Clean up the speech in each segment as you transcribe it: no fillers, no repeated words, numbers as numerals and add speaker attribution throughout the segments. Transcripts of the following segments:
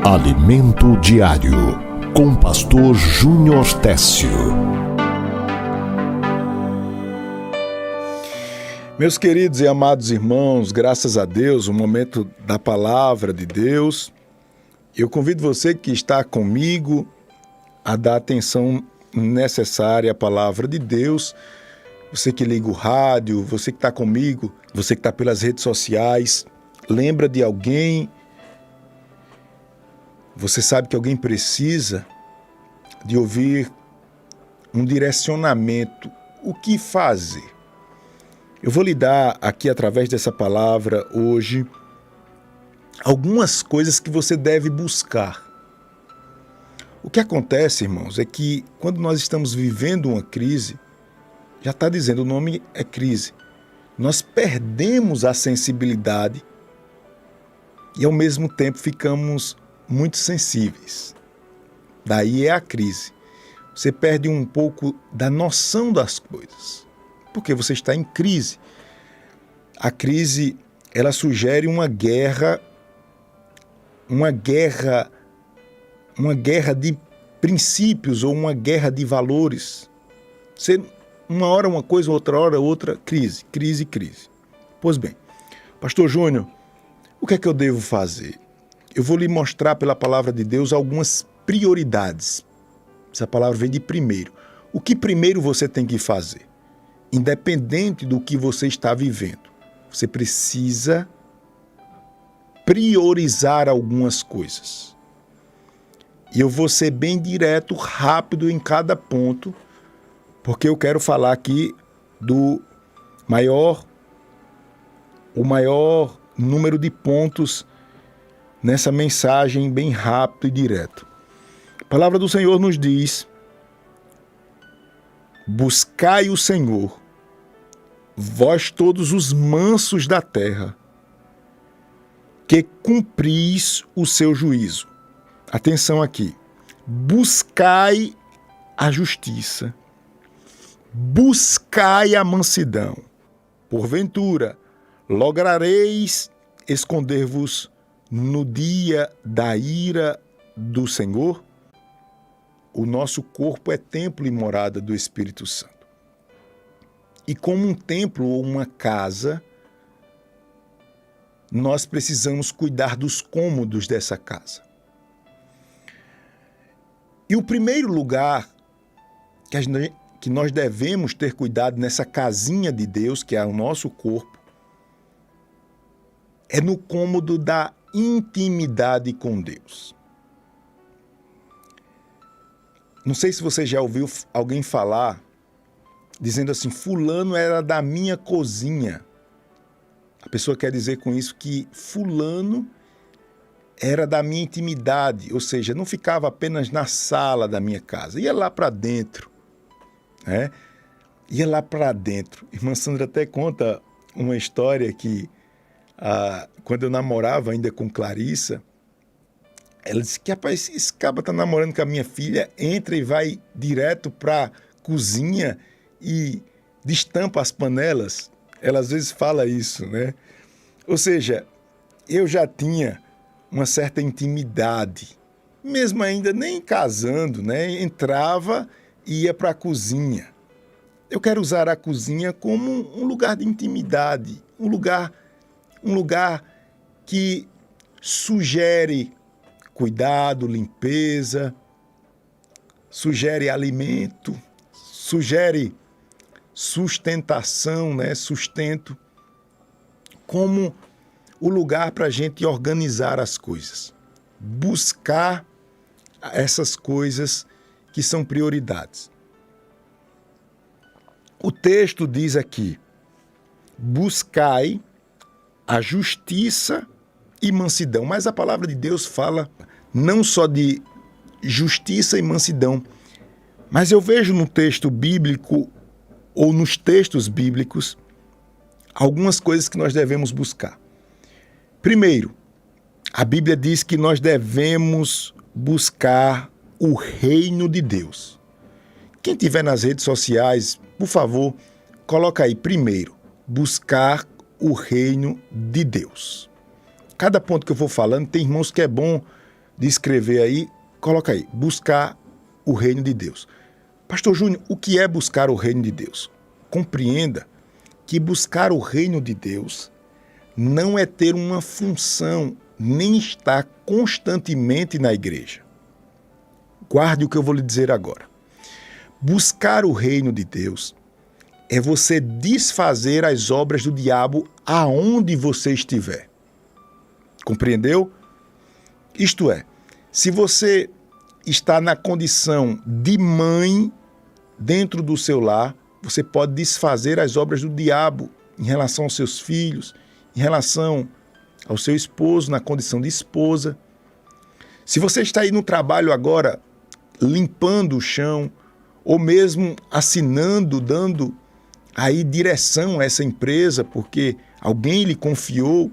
Speaker 1: Alimento Diário, com Pastor Júnior Técio.
Speaker 2: Meus queridos e amados irmãos, graças a Deus, o momento da palavra de Deus. Eu convido você que está comigo a dar atenção necessária à palavra de Deus. Você que liga o rádio, você que está comigo, você que está pelas redes sociais, lembra de alguém. Você sabe que alguém precisa de ouvir um direcionamento. O que fazer? Eu vou lhe dar aqui, através dessa palavra, hoje, algumas coisas que você deve buscar. O que acontece, irmãos, é que quando nós estamos vivendo uma crise, já está dizendo, o nome é crise, nós perdemos a sensibilidade e, ao mesmo tempo, ficamos muito sensíveis. Daí é a crise. Você perde um pouco da noção das coisas, porque você está em crise. A crise, ela sugere uma guerra de princípios ou uma guerra de valores. Você, uma hora uma coisa, outra hora outra, crise. Pois bem, Pastor Júnior, o que é que eu devo fazer? Eu vou lhe mostrar pela palavra de Deus algumas prioridades. Essa palavra vem de primeiro. O que primeiro você tem que fazer? Independente do que você está vivendo, você precisa priorizar algumas coisas. E eu vou ser bem direto, rápido em cada ponto, porque eu quero falar aqui do o maior número de pontos nessa mensagem bem rápido e direto. A palavra do Senhor nos diz: buscai o Senhor, vós todos os mansos da terra, que cumpris o seu juízo. Atenção aqui. Buscai a justiça, buscai a mansidão. Porventura, lograreis esconder-vos no dia da ira do Senhor? O nosso corpo é templo e morada do Espírito Santo. E como um templo ou uma casa, nós precisamos cuidar dos cômodos dessa casa. E o primeiro lugar que nós devemos ter cuidado nessa casinha de Deus, que é o nosso corpo, é no cômodo da intimidade com Deus. Não sei se você já ouviu alguém falar, dizendo assim, fulano era da minha cozinha. A pessoa quer dizer com isso que fulano era da minha intimidade, ou seja, não ficava apenas na sala da minha casa, ia lá para dentro, né? Ia lá para dentro. Irmã Sandra até conta uma história que, quando eu namorava ainda com Clarissa, ela disse que, rapaz, esse caba tá namorando com a minha filha, entra e vai direto para a cozinha e destampa as panelas. Ela às vezes fala isso, né? Ou seja, eu já tinha uma certa intimidade, mesmo ainda nem casando, né? Entrava e ia para a cozinha. Eu quero usar a cozinha como um lugar de intimidade, um lugar que sugere cuidado, limpeza, sugere alimento, sugere sustentação, né? Sustento, como o lugar para a gente organizar as coisas. Buscar essas coisas que são prioridades. O texto diz aqui: buscai a justiça e mansidão. Mas a palavra de Deus fala não só de justiça e mansidão, mas eu vejo no texto bíblico ou nos textos bíblicos algumas coisas que nós devemos buscar. Primeiro, a Bíblia diz que nós devemos buscar o reino de Deus. Quem tiver nas redes sociais, por favor, coloca aí primeiro, buscar o reino de Deus. Cada ponto que eu vou falando, tem irmãos que é bom de escrever aí, coloca aí, buscar o reino de Deus. Pastor Júnior, o que é buscar o reino de Deus? Compreenda que buscar o reino de Deus não é ter uma função, nem estar constantemente na igreja. Guarde o que eu vou lhe dizer agora. Buscar o reino de Deus é você desfazer as obras do diabo aonde você estiver. Compreendeu? Isto é, se você está na condição de mãe dentro do seu lar, você pode desfazer as obras do diabo em relação aos seus filhos, em relação ao seu esposo, na condição de esposa. Se você está aí no trabalho agora, limpando o chão, ou mesmo assinando, dando aí direção a essa empresa, porque alguém lhe confiou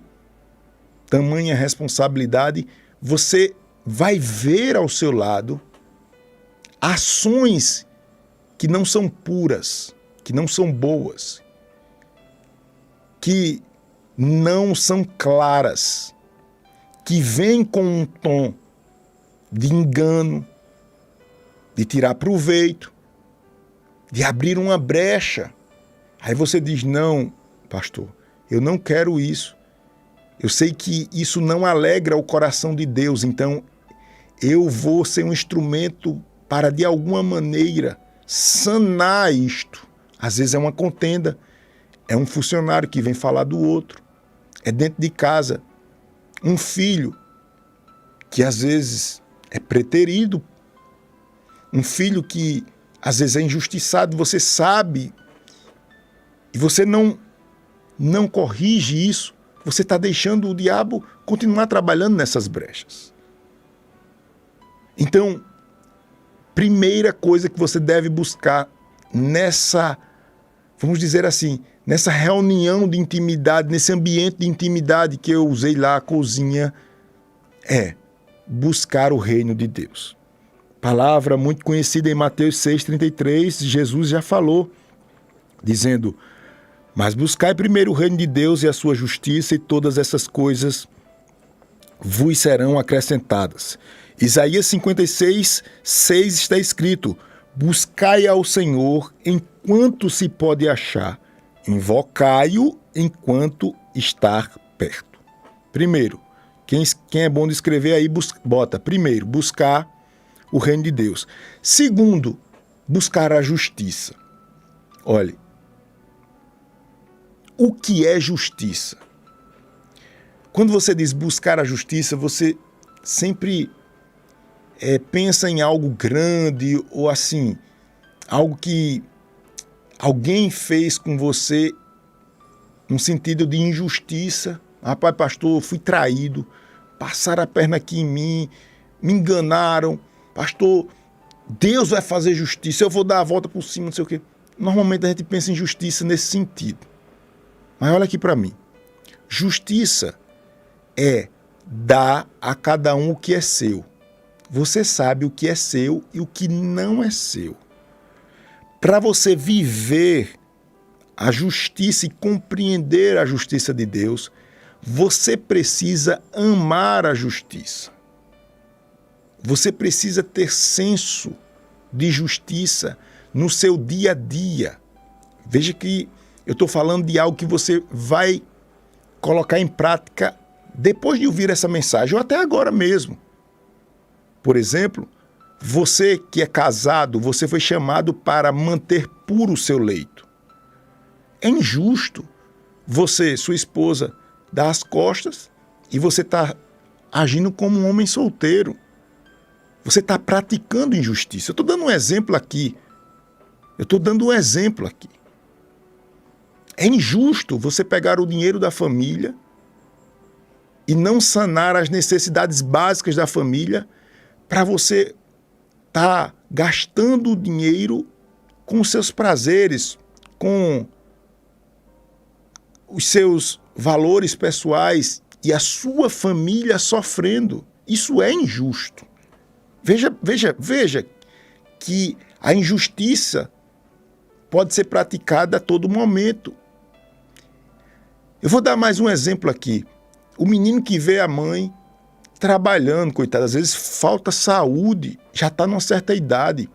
Speaker 2: tamanha responsabilidade, você vai ver ao seu lado ações que não são puras, que não são boas, que não são claras, que vêm com um tom de engano, de tirar proveito, de abrir uma brecha. Aí você diz, não, pastor, eu não quero isso. Eu sei que isso não alegra o coração de Deus, então eu vou ser um instrumento para, de alguma maneira, sanar isto. Às vezes é uma contenda, é um funcionário que vem falar do outro, é dentro de casa, um filho que às vezes é preterido, um filho que às vezes é injustiçado, você sabe, e você não corrige isso, você está deixando o diabo continuar trabalhando nessas brechas. Então, primeira coisa que você deve buscar nessa, vamos dizer assim, nessa reunião de intimidade, nesse ambiente de intimidade que eu usei lá, a cozinha, é buscar o reino de Deus. Palavra muito conhecida em Mateus 6,33, Jesus já falou, dizendo, mas buscai primeiro o reino de Deus e a sua justiça, e todas essas coisas vos serão acrescentadas. Isaías 56:6 está escrito, buscai ao Senhor enquanto se pode achar, invocai-o enquanto estar perto. Primeiro, quem é bom de escrever aí, bota, primeiro, buscar o reino de Deus. Segundo, buscar a justiça. Olhe, o que é justiça? Quando você diz buscar a justiça, você sempre pensa em algo grande ou assim, algo que alguém fez com você no sentido de injustiça. Rapaz, pastor, eu fui traído, passaram a perna aqui em mim, me enganaram. Pastor, Deus vai fazer justiça, eu vou dar a volta por cima, não sei o quê. Normalmente a gente pensa em justiça nesse sentido. Mas olha aqui para mim. Justiça é dar a cada um o que é seu. Você sabe o que é seu e o que não é seu. Para você viver a justiça e compreender a justiça de Deus, você precisa amar a justiça. Você precisa ter senso de justiça no seu dia a dia. Veja que eu estou falando de algo que você vai colocar em prática depois de ouvir essa mensagem, ou até agora mesmo. Por exemplo, você que é casado, você foi chamado para manter puro o seu leito. É injusto você, sua esposa, dar as costas e você está agindo como um homem solteiro. Você está praticando injustiça. Eu estou dando um exemplo aqui. É injusto você pegar o dinheiro da família e não sanar as necessidades básicas da família para você estar gastando o dinheiro com seus prazeres, com os seus valores pessoais e a sua família sofrendo. Isso é injusto. Veja que a injustiça pode ser praticada a todo momento. Eu vou dar mais um exemplo aqui. O menino que vê a mãe trabalhando, coitado, às vezes falta saúde, já está numa certa idade.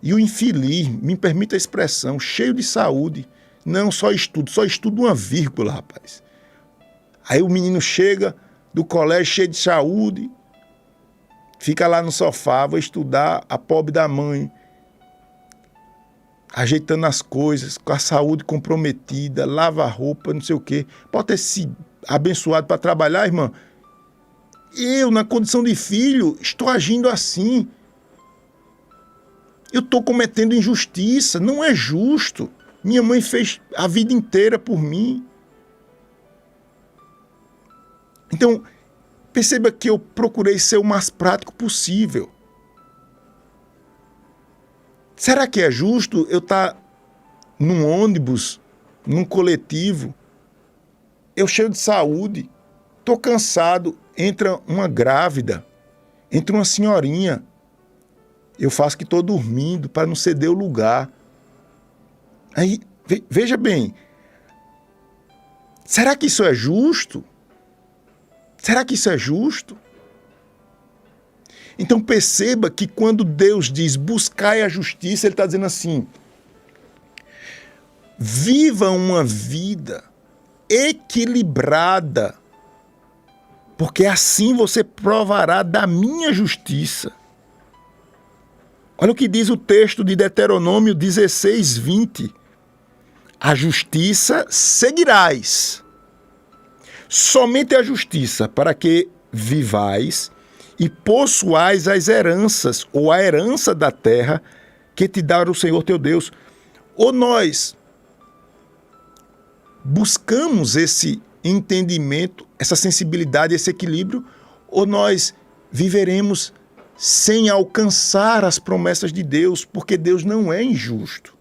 Speaker 2: E o infeliz, me permita a expressão, cheio de saúde, não, só estudo uma vírgula, rapaz. Aí o menino chega do colégio cheio de saúde, fica lá no sofá, vou estudar, a pobre da mãe, ajeitando as coisas, com a saúde comprometida, lava a roupa, não sei o quê. Pode ter sido abençoado para trabalhar, irmã. Eu, na condição de filho, estou agindo assim. Eu estou cometendo injustiça, não é justo. Minha mãe fez a vida inteira por mim. Então, perceba que eu procurei ser o mais prático possível. Será que é justo eu estar num ônibus, num coletivo, eu cheio de saúde, estou cansado, entra uma grávida, entra uma senhorinha, eu faço que estou dormindo para não ceder o lugar. Aí, veja bem, será que isso é justo? Será que isso é justo? Então perceba que quando Deus diz buscai a justiça, Ele está dizendo assim, viva uma vida equilibrada, porque assim você provará da minha justiça. Olha o que diz o texto de Deuteronômio 16, 20. A justiça seguirás. Somente a justiça, para que vivais e possuais as heranças, ou a herança da terra, que te dá o Senhor teu Deus. Ou nós buscamos esse entendimento, essa sensibilidade, esse equilíbrio, ou nós viveremos sem alcançar as promessas de Deus, porque Deus não é injusto.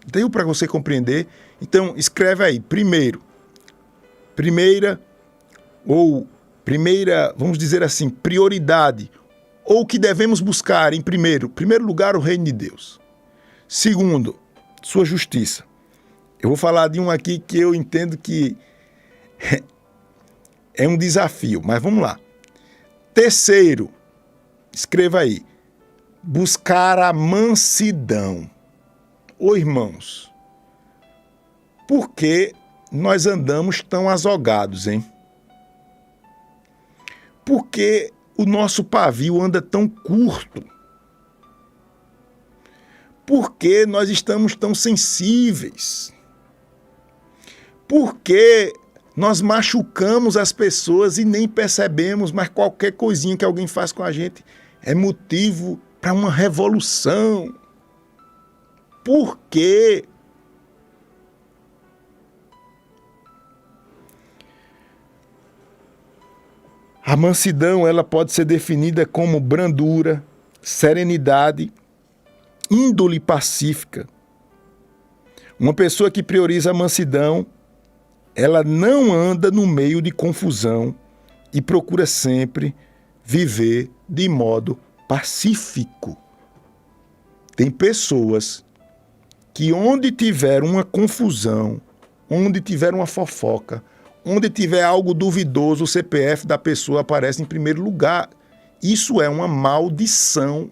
Speaker 2: Deu para você compreender? Então, escreve aí, primeira, vamos dizer assim, prioridade, ou o que devemos buscar em primeiro lugar, o reino de Deus. Segundo, sua justiça. Eu vou falar de um aqui que eu entendo que é um desafio, mas vamos lá. Terceiro, escreva aí, buscar a mansidão. Ô irmãos, por que nós andamos tão azogados, hein? Por que o nosso pavio anda tão curto? Por que nós estamos tão sensíveis? Por que nós machucamos as pessoas e nem percebemos, mas qualquer coisinha que alguém faz com a gente é motivo para uma revolução? Por quê? A mansidão, ela pode ser definida como brandura, serenidade, índole pacífica. Uma pessoa que prioriza a mansidão, ela não anda no meio de confusão e procura sempre viver de modo pacífico. Tem pessoas que onde tiver uma confusão, onde tiver uma fofoca, onde tiver algo duvidoso, o CPF da pessoa aparece em primeiro lugar. Isso é uma maldição.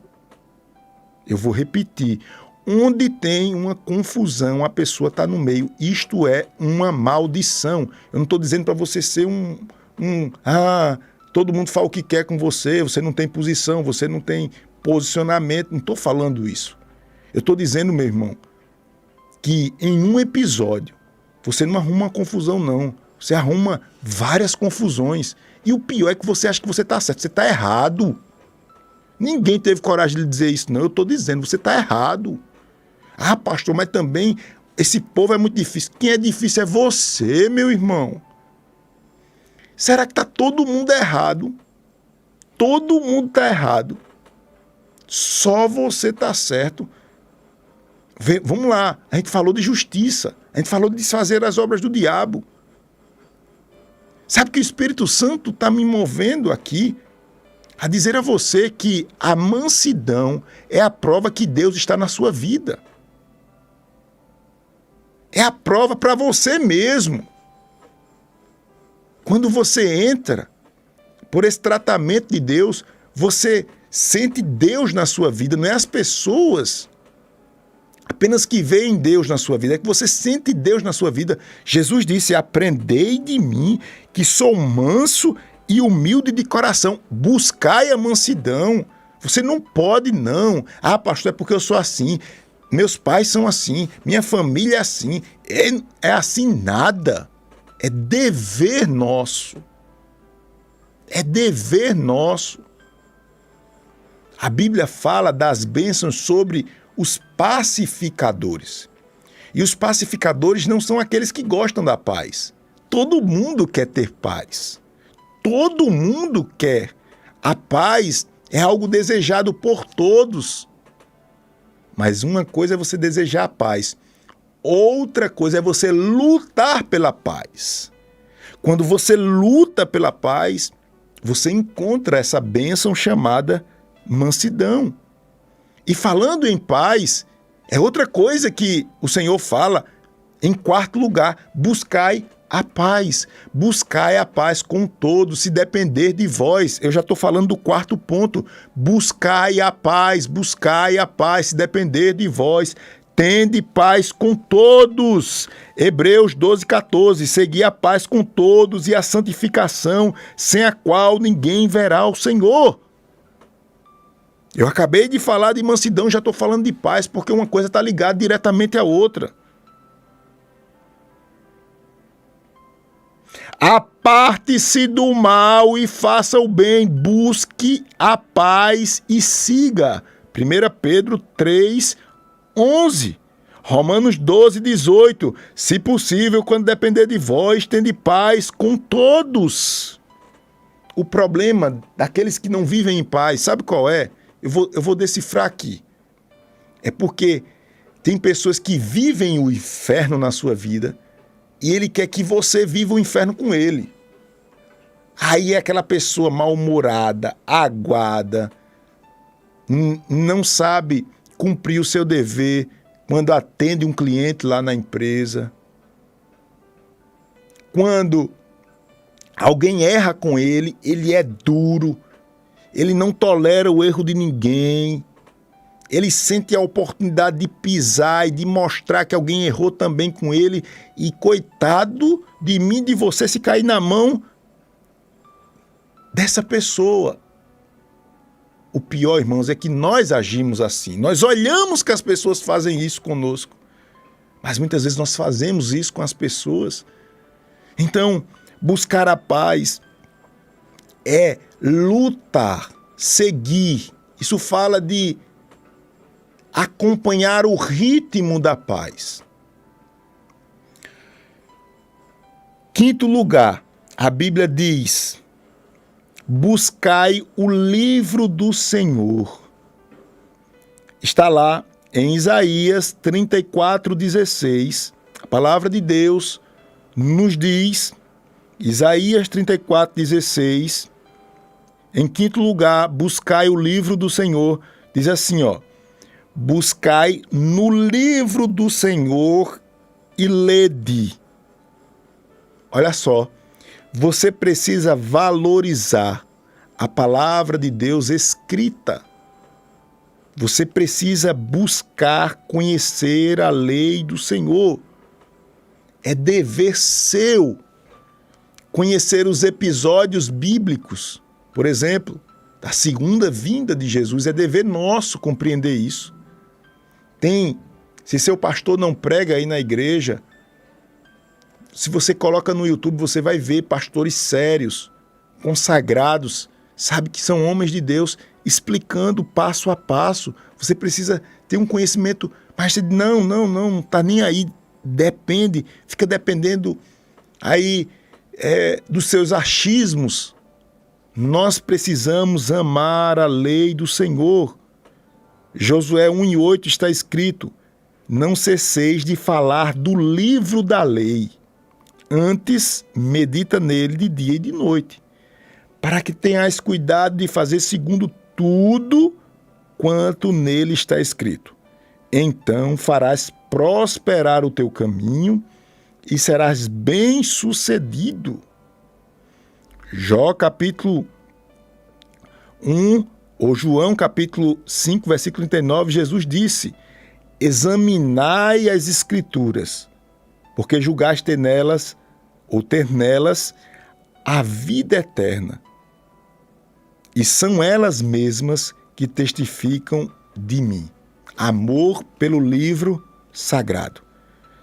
Speaker 2: Eu vou repetir. Onde tem uma confusão, a pessoa está no meio. Isto é uma maldição. Eu não estou dizendo para você ser todo mundo fala o que quer com você, você não tem posição, você não tem posicionamento. Não estou falando isso. Eu estou dizendo, meu irmão, que em um episódio você não arruma uma confusão, não. Você arruma várias confusões. E o pior é que você acha que você está certo. Você está errado. Ninguém teve coragem de lhe dizer isso, não. Eu estou dizendo, você está errado. Ah, pastor, mas também esse povo é muito difícil. Quem é difícil é você, meu irmão. Será que está todo mundo errado? Todo mundo está errado. Só você está certo. Vamos lá, a gente falou de justiça. A gente falou de desfazer as obras do diabo. Sabe que o Espírito Santo está me movendo aqui a dizer a você que a mansidão é a prova que Deus está na sua vida. É a prova para você mesmo. Quando você entra por esse tratamento de Deus, você sente Deus na sua vida, não é as pessoas apenas que veem Deus na sua vida, é que você sente Deus na sua vida. Jesus disse: aprendei de mim, que sou manso e humilde de coração. Buscai a mansidão. Você não pode, não. Ah, pastor, é porque eu sou assim. Meus pais são assim. Minha família é assim. É assim nada. É dever nosso. É dever nosso. A Bíblia fala das bênçãos sobre os pacificadores. E os pacificadores não são aqueles que gostam da paz. Todo mundo quer ter paz. Todo mundo quer. A paz é algo desejado por todos. Mas uma coisa é você desejar a paz. Outra coisa é você lutar pela paz. Quando você luta pela paz, você encontra essa bênção chamada mansidão. E falando em paz, é outra coisa que o Senhor fala em quarto lugar: buscai a paz. Buscai a paz com todos, se depender de vós. Eu já estou falando do quarto ponto. Buscai a paz, se depender de vós. Tende paz com todos. Hebreus 12:14. Segui a paz com todos e a santificação, sem a qual ninguém verá o Senhor. Eu acabei de falar de mansidão, já estou falando de paz, porque uma coisa está ligada diretamente à outra. Aparte-se do mal e faça o bem, busque a paz e siga. 1 Pedro 3:11. Romanos 12:18. Se possível, quando depender de vós, tende paz com todos. O problema daqueles que não vivem em paz, sabe qual é? Eu vou decifrar aqui. É porque tem pessoas que vivem o inferno na sua vida e ele quer que você viva o inferno com ele. Aí é aquela pessoa mal-humorada, aguada, não sabe cumprir o seu dever quando atende um cliente lá na empresa. Quando alguém erra com ele, ele é duro. Ele não tolera o erro de ninguém. Ele sente a oportunidade de pisar e de mostrar que alguém errou também com ele. E coitado de mim, de você, se cair na mão dessa pessoa. O pior, irmãos, é que nós agimos assim. Nós olhamos que as pessoas fazem isso conosco. Mas muitas vezes nós fazemos isso com as pessoas. Então, buscar a paz é lutar, seguir. Isso fala de acompanhar o ritmo da paz. Quinto lugar, a Bíblia diz: buscai o livro do Senhor. Está lá em Isaías 34:16. A palavra de Deus nos diz, Isaías 34:16, em quinto lugar, buscai o livro do Senhor. Diz assim, ó: buscai no livro do Senhor e lede. Olha só, você precisa valorizar a palavra de Deus escrita. Você precisa buscar conhecer a lei do Senhor. É dever seu conhecer os episódios bíblicos. Por exemplo, da segunda vinda de Jesus, é dever nosso compreender isso. Se seu pastor não prega aí na igreja, se você coloca no YouTube, você vai ver pastores sérios, consagrados, sabe que são homens de Deus, explicando passo a passo. Você precisa ter um conhecimento, mas você não está nem aí, fica dependendo aí dos seus achismos. Nós precisamos amar a lei do Senhor. Josué 1:8 está escrito: não cesseis de falar do livro da lei, antes medita nele de dia e de noite, para que tenhais cuidado de fazer segundo tudo quanto nele está escrito. Então farás prosperar o teu caminho e serás bem-sucedido. Jó capítulo 1, ou João capítulo 5, versículo 39, Jesus disse: examinai as Escrituras, porque julgaste ter nelas a vida eterna. E são elas mesmas que testificam de mim. Amor pelo livro sagrado.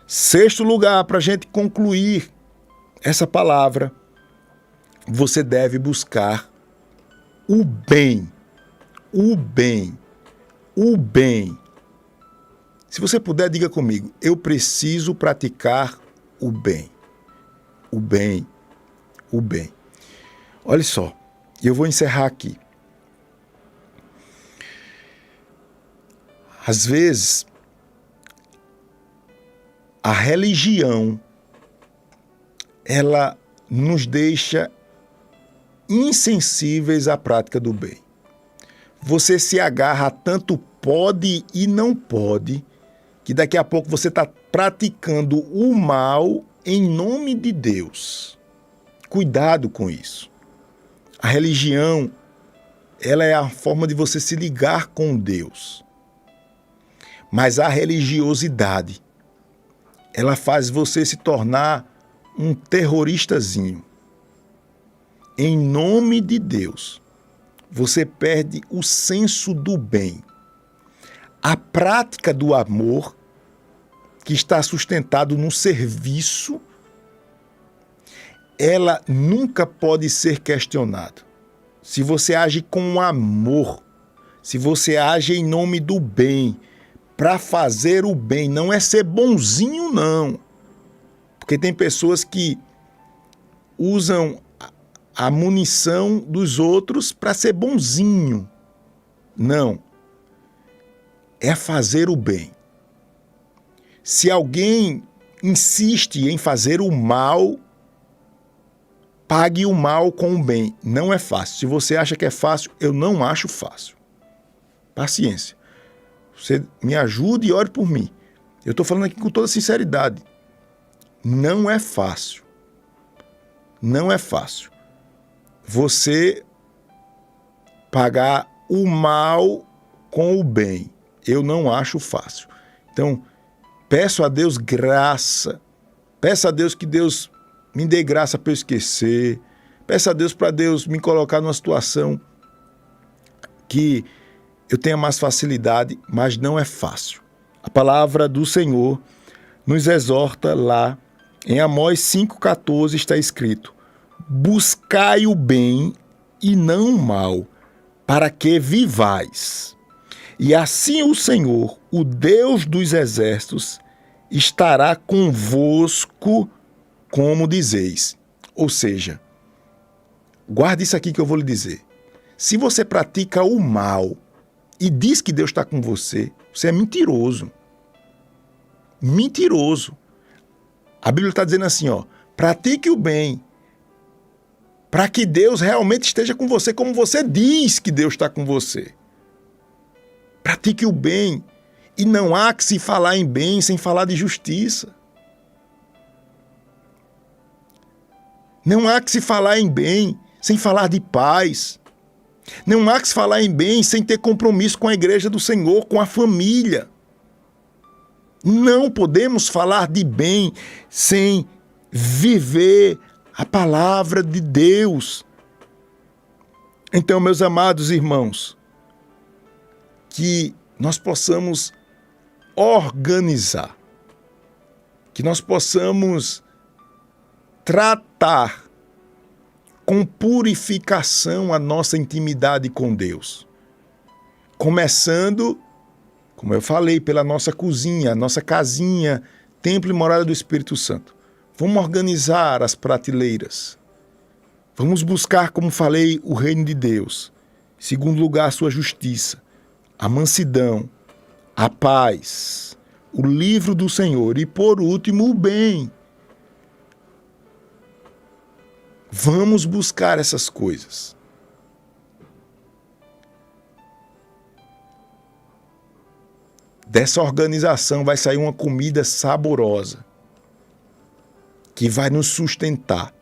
Speaker 2: Sexto lugar, para a gente concluir essa palavra, você deve buscar o bem. O bem. O bem. Se você puder, diga comigo: eu preciso praticar o bem. O bem. O bem. Olha só, eu vou encerrar aqui. Às vezes, a religião, ela nos deixa insensíveis à prática do bem. Você se agarra a tanto pode e não pode, que daqui a pouco você está praticando o mal em nome de Deus. Cuidado com isso. A religião, ela é a forma de você se ligar com Deus. Mas a religiosidade, ela faz você se tornar um terroristazinho. Em nome de Deus, você perde o senso do bem. A prática do amor, que está sustentado no serviço, ela nunca pode ser questionada. Se você age com amor, se você age em nome do bem, para fazer o bem, não é ser bonzinho, não. Porque tem pessoas que usam a munição dos outros para ser bonzinho. Não. É fazer o bem. Se alguém insiste em fazer o mal, pague o mal com o bem. Não é fácil. Se você acha que é fácil, eu não acho fácil. Paciência. Você me ajude e ore por mim. Eu estou falando aqui com toda sinceridade. Não é fácil. Não é fácil. Você pagar o mal com o bem. Eu não acho fácil. Então, peço a Deus graça. Peço a Deus que Deus me dê graça para eu esquecer. Peço a Deus para Deus me colocar numa situação que eu tenha mais facilidade, mas não é fácil. A palavra do Senhor nos exorta lá, em Amós 5,14 está escrito: buscai o bem e não o mal, para que vivais. E assim o Senhor, o Deus dos exércitos, estará convosco, como dizeis. Ou seja, guarde isso aqui que eu vou lhe dizer. Se você pratica o mal e diz que Deus está com você, você é mentiroso. Mentiroso. A Bíblia está dizendo assim, pratique o bem, para que Deus realmente esteja com você, como você diz que Deus está com você. Pratique o bem. E não há que se falar em bem sem falar de justiça. Não há que se falar em bem sem falar de paz. Não há que se falar em bem sem ter compromisso com a igreja do Senhor, com a família. Não podemos falar de bem sem viver a palavra de Deus. Então, meus amados irmãos, que nós possamos organizar, que nós possamos tratar com purificação a nossa intimidade com Deus. Começando, como eu falei, pela nossa cozinha, nossa casinha, templo e morada do Espírito Santo. Vamos organizar as prateleiras. Vamos buscar, como falei, o reino de Deus. Em segundo lugar, a sua justiça, a mansidão, a paz, o livro do Senhor e, por último, o bem. Vamos buscar essas coisas. Dessa organização vai sair uma comida saborosa, que vai nos sustentar.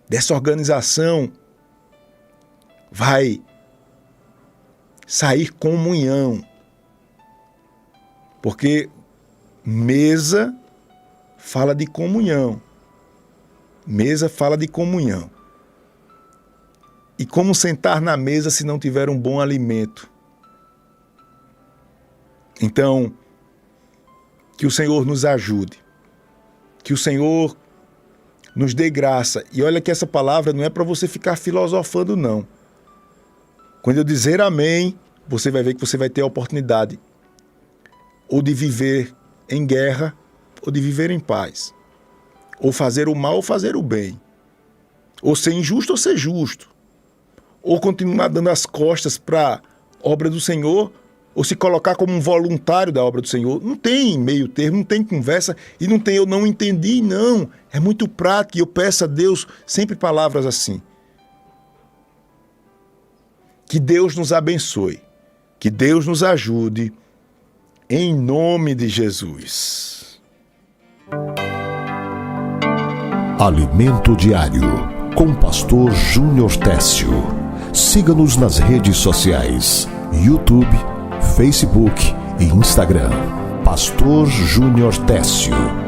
Speaker 2: Dessa organização vai sair comunhão. Porque mesa fala de comunhão. Mesa fala de comunhão. E como sentar na mesa se não tiver um bom alimento? Então, que o Senhor nos ajude. Que o Senhor nos dê graça. E olha que essa palavra não é para você ficar filosofando, não. Quando eu dizer amém, você vai ver que você vai ter a oportunidade ou de viver em guerra ou de viver em paz. Ou fazer o mal ou fazer o bem. Ou ser injusto ou ser justo. Ou continuar dando as costas para a obra do Senhor, ou se colocar como um voluntário da obra do Senhor. Não tem meio termo, não tem conversa, e não tem eu não entendi, não. É muito prático, e eu peço a Deus sempre palavras assim. Que Deus nos abençoe, que Deus nos ajude, em nome de Jesus.
Speaker 1: Alimento Diário, com o pastor Júnior Técio. Siga-nos nas redes sociais, YouTube, Facebook e Instagram. Pastor Júnior Técio.